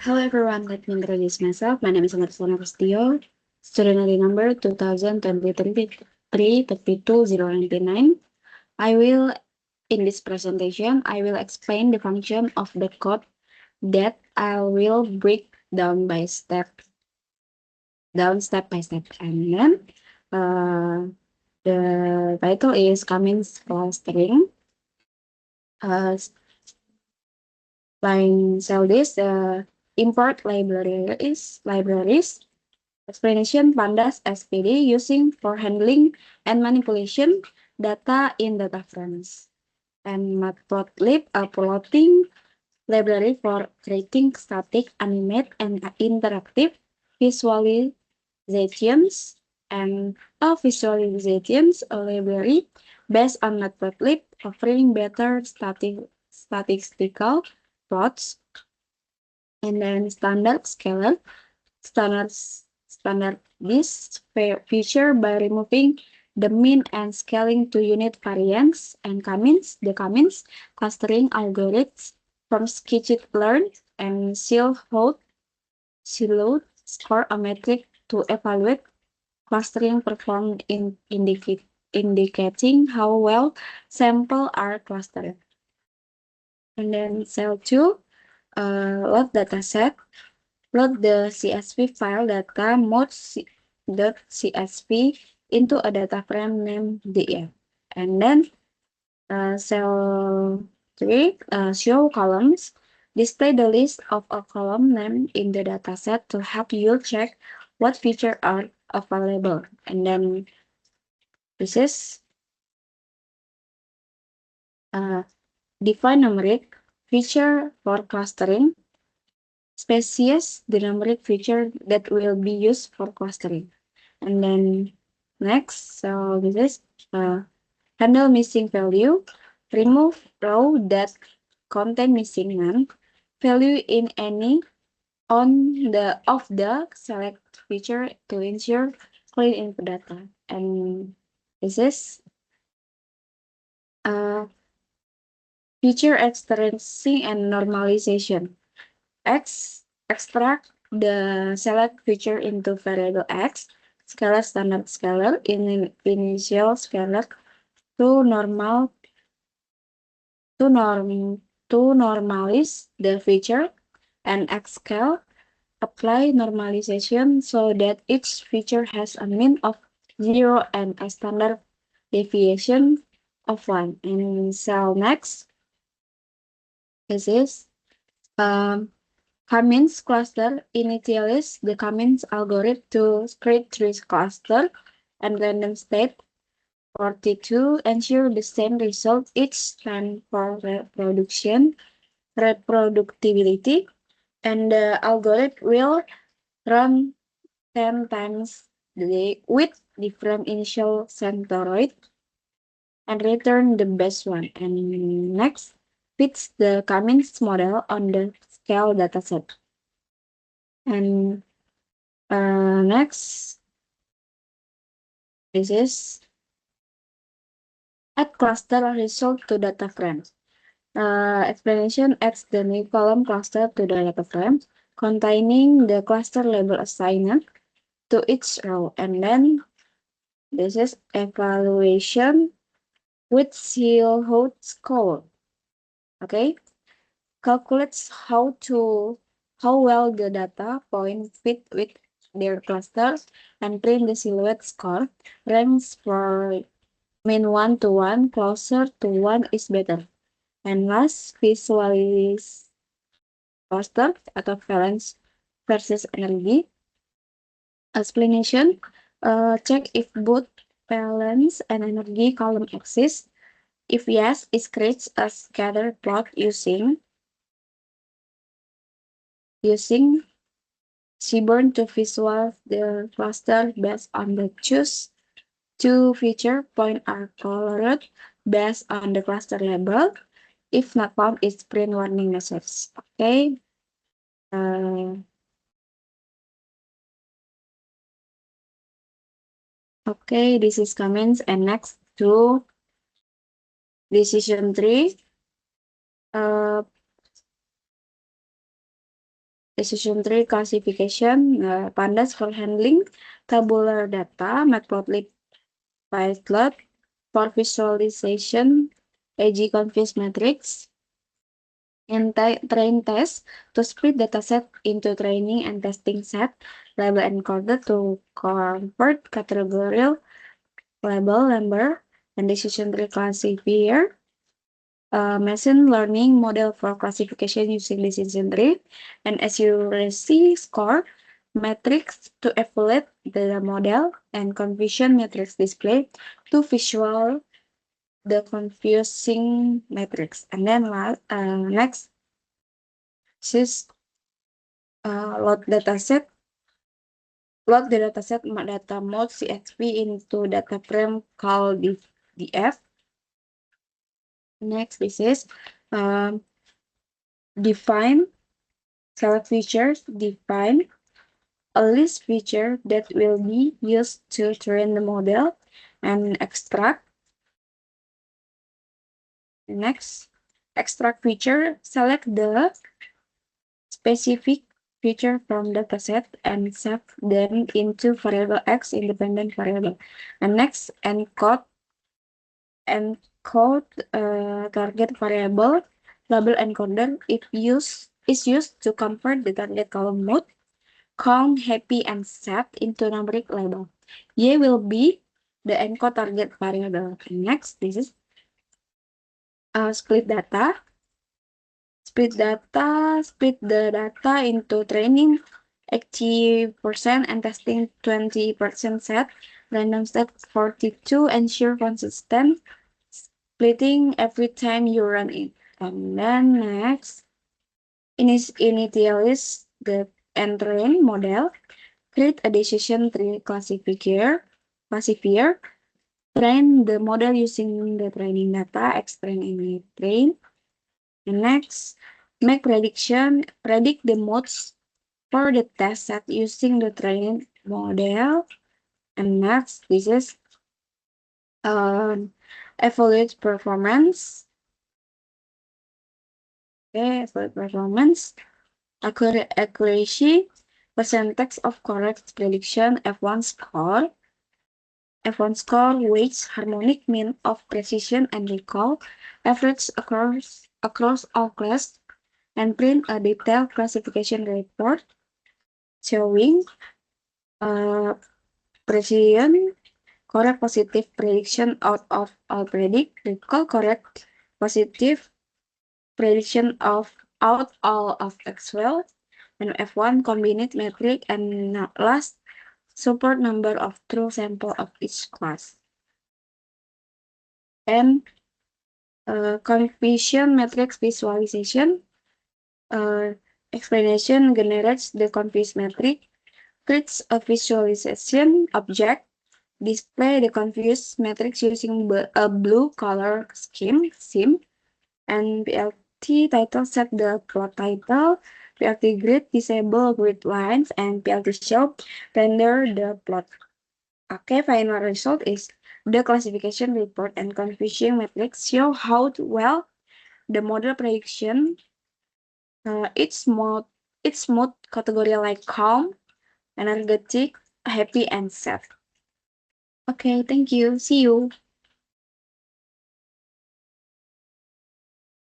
Hello everyone, let me introduce myself. My name is Amarsona Rustio, student ID number 2023-32099. In this presentation, I will explain the function of the code that I will break down step by step. And then the title is Cummins Clustering. Line cell this, import libraries. Explanation pandas SPD using for handling and manipulation data in data frames. And matplotlib, a plotting library for creating static, animate, and interactive visualizations. And a visualizations library based on matplotlib, offering better statistical plots. And then standard this feature by removing the mean and scaling to unit variance, and the Cummins clustering algorithms from scikit-learn and Silhouette score a metric to evaluate clustering performed in indicating how well samples are clustered. And then cell 2, load dataset. Load the CSV file data mode.csv into a data frame named df. And then cell 3, show columns. Display the list of a column name in the dataset to help you check what features are available. And then this is define numeric feature for clustering. Species, the numeric feature that will be used for clustering. And then next, so this is handle missing value. Remove row that contain missing none value in any of the select feature to ensure clean input data. And this is feature extracting and normalization. Extract the select feature into variable x, scalar standard scalar, initial scalar to normalize the feature, and xscale apply normalization so that each feature has a mean of 0 and a standard deviation of 1. In cell next, this is Cummins cluster initializes the Cummins algorithm to create 3 clusters and random state 42 ensure the same result each time for reproducibility, and the algorithm will run 10 times a day with different initial centroid and return the best one. And next, fits the Cummins model on the scale dataset. And next, this is add cluster result to data frame. Explanation adds the new column cluster to the data frame containing the cluster label assigned to each row. And then this is evaluation with Silhouette score. Okay, calculates how well the data point fit with their clusters and print the Silhouette score. Ranks for mean 1 to 1, closer to 1 is better. And last, visualize cluster atau valence versus energy. Explanation, check if both valence and energy column exist. If yes, it creates a scatter plot using Seaborn to visualize the cluster based on the choose two feature point are colored based on the cluster label. If not found, it's print warning message. Okay. Okay, this is comments, and next to decision 3. decision tree classification, pandas for handling tabular data, matplotlib Python for visualization, AG-confused matrix, and train test to split dataset into training and testing set, label encoder to convert categorical label number, and decision tree classifier, machine learning model for classification using decision tree, and accuracy score matrix to evaluate the model, and confusion matrix display to visual the confusing matrix. And then next is load dataset. Load the dataset data mode CSV into data frame called df. Next, this is define select features, define a list feature that will be used to train the model, and extract. Next, extract feature, select the specific feature from dataset and save them into variable X independent variable. And next, encode target variable label encoder is used to convert the target column mode, calm, happy, and sad into numeric label. Y will be the encode target variable. And next, this is split data. Split the data into training 80% and testing 20% set, random set 42, ensure consistent splitting every time you run it. And then next, initialize the and train model, create a decision tree classifier, train the model using the training data, extrain and train. And next, make predict the modes for the test set using the training model. And next, this is evaluate performance. Okay, evaluate performance, accuracy, percentage of correct prediction, F1 score. F1 score weights harmonic mean of precision and recall, average across all class, and print a detailed classification report showing precision, correct positive prediction out of all predict, recall correct positive prediction of out all of X12, and F1 combined metric, and last support number of true sample of each class. And confusion matrix visualization. Explanation generates the confused matrix, creates a visualization object, display the confused matrix using a blue color scheme, and PLT title set the plot title, PLT grid disable grid lines, and PLT show render the plot. Okay, final result is the classification report and confusion matrix show how well the model prediction its mode category like calm, energetic, happy, and sad. Okay, thank you. See you.